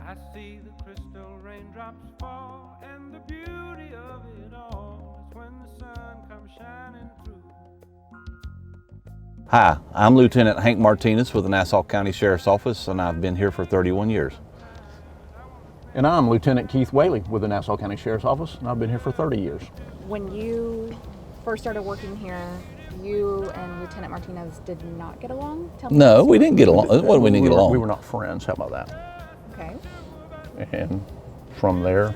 I see the crystal raindrops fall, and the beauty of it all is when the sun comes shining through. Hi, I'm Lieutenant Hank Martinez with the Nassau County Sheriff's Office, and I've been here for 31 years. And I'm Lieutenant Keith Whaley with the Nassau County Sheriff's Office, and I've been here for 30 years. When you first started working here, you and Lieutenant Martinez did not get along? No, we didn't get along. What, we didn't get along? We were not friends. How about that? Okay. And from there,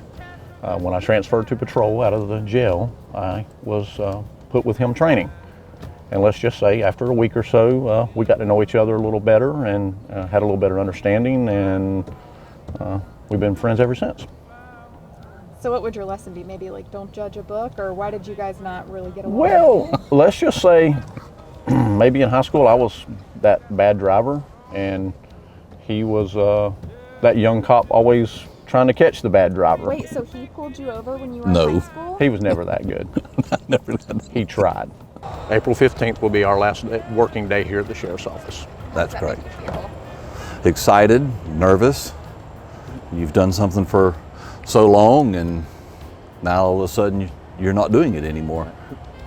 when I transferred to patrol out of the jail, I was put with him training. And let's just say after a week or so, we got to know each other a little better and had a little better understanding, and we've been friends ever since. So what would your lesson be? Maybe like don't judge a book, or why did you guys not really get along? Well, let's just say maybe in high school I was that bad driver, and he was that young cop always trying to catch the bad driver. Wait, so he pulled you over when you were in high school? He was never that good. Never did. He tried. April 15th will be our last working day here at the Sheriff's Office. That's Does that correct. make you feel? Excited, nervous. You've done something for so long, and now all of a sudden you're not doing it anymore.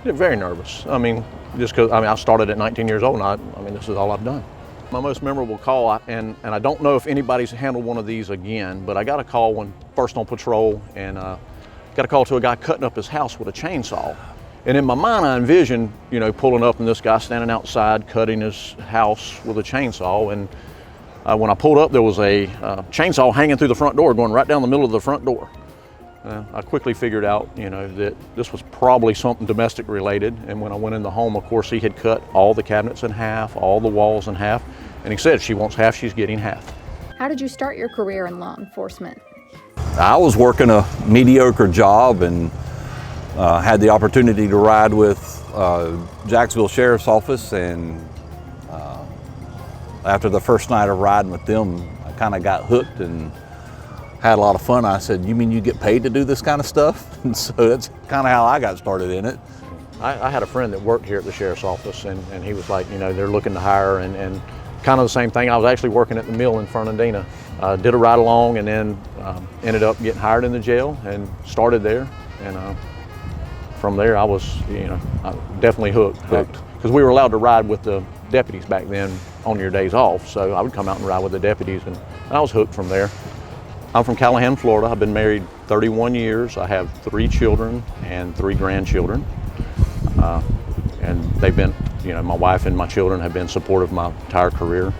Very nervous. I mean, just because I started at 19 years old, and I mean, this is all I've done. My most memorable call, and I don't know if anybody's handled one of these again, but I got a call when first on patrol, and got a call to a guy cutting up his house with a chainsaw. And in my mind, I envisioned, pulling up and this guy standing outside cutting his house with a chainsaw. And when I pulled up, there was a chainsaw hanging through the front door, going right down the middle of the front door. I quickly figured out, that this was probably something domestic related. And when I went in the home, of course, he had cut all the cabinets in half, all the walls in half. And he said, if she wants half, she's getting half. How did you start your career in law enforcement? I was working a mediocre job and had the opportunity to ride with Jacksonville Sheriff's Office, and after the first night of riding with them, I kind of got hooked and had a lot of fun. I said, you mean you get paid to do this kind of stuff? And so that's kind of how I got started in it. I had a friend that worked here at the Sheriff's Office, and he was like, they're looking to hire, and kind of the same thing. I was actually working at the mill in Fernandina. Did a ride along, and then ended up getting hired in the jail and started there. And from there, I was, definitely hooked. Because we were allowed to ride with the deputies back then on your days off. So I would come out and ride with the deputies, and I was hooked from there. I'm from Callahan, Florida. I've been married 31 years. I have 3 children and 3 grandchildren. And they've been, my wife and my children have been supportive my entire career.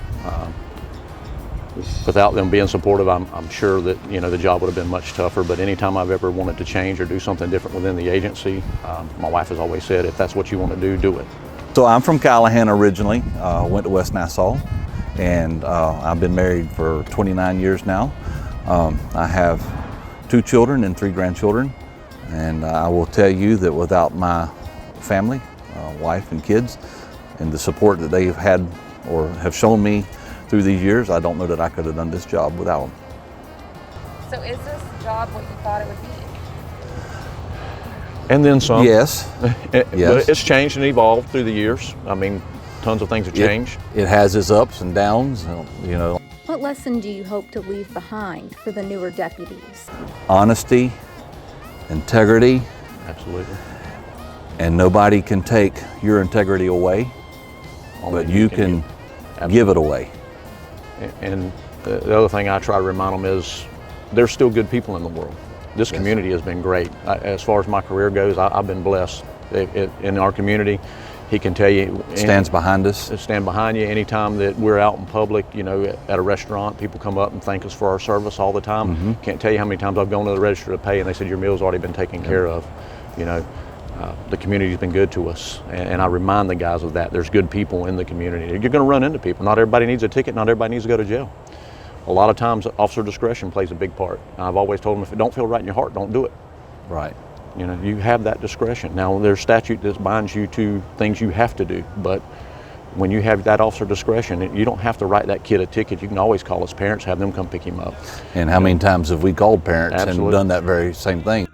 Without them being supportive, I'm sure that the job would have been much tougher. But anytime I've ever wanted to change or do something different within the agency, my wife has always said, if that's what you want to do, do it. So I'm from Callahan originally, went to West Nassau, and I've been married for 29 years now. I have 2 children and 3 grandchildren, and I will tell you that without my family, wife and kids, and the support that they've had or have shown me through these years, I don't know that I could have done this job without them. So is this job what you thought it would be? And then some. Yes. But Yes. it's changed and evolved through the years. I mean, tons of things have changed. It has its ups and downs, What lesson do you hope to leave behind for the newer deputies? Honesty, integrity, Absolutely. and nobody can take your integrity away, Only but you can give it away. And the other thing I try to remind them is there's still good people in the world. This Yes. community has been great. As far as my career goes, I've been blessed. In our community, he can tell you. Stands behind us. Stand behind you anytime that we're out in public, at a restaurant, people come up and thank us for our service all the time. Mm-hmm. Can't tell you how many times I've gone to the register to pay and they said your meal's already been taken care of. The community's been good to us, and I remind the guys of that. There's good people in the community. You're going to run into people. Not everybody needs a ticket. Not everybody needs to go to jail. A lot of times, officer discretion plays a big part. I've always told them, if it don't feel right in your heart, don't do it. Right. You have that discretion. Now, there's statute that binds you to things you have to do, but when you have that officer discretion, you don't have to write that kid a ticket. You can always call his parents, have them come pick him up. And how many times have we called parents Absolutely. and done that very same thing?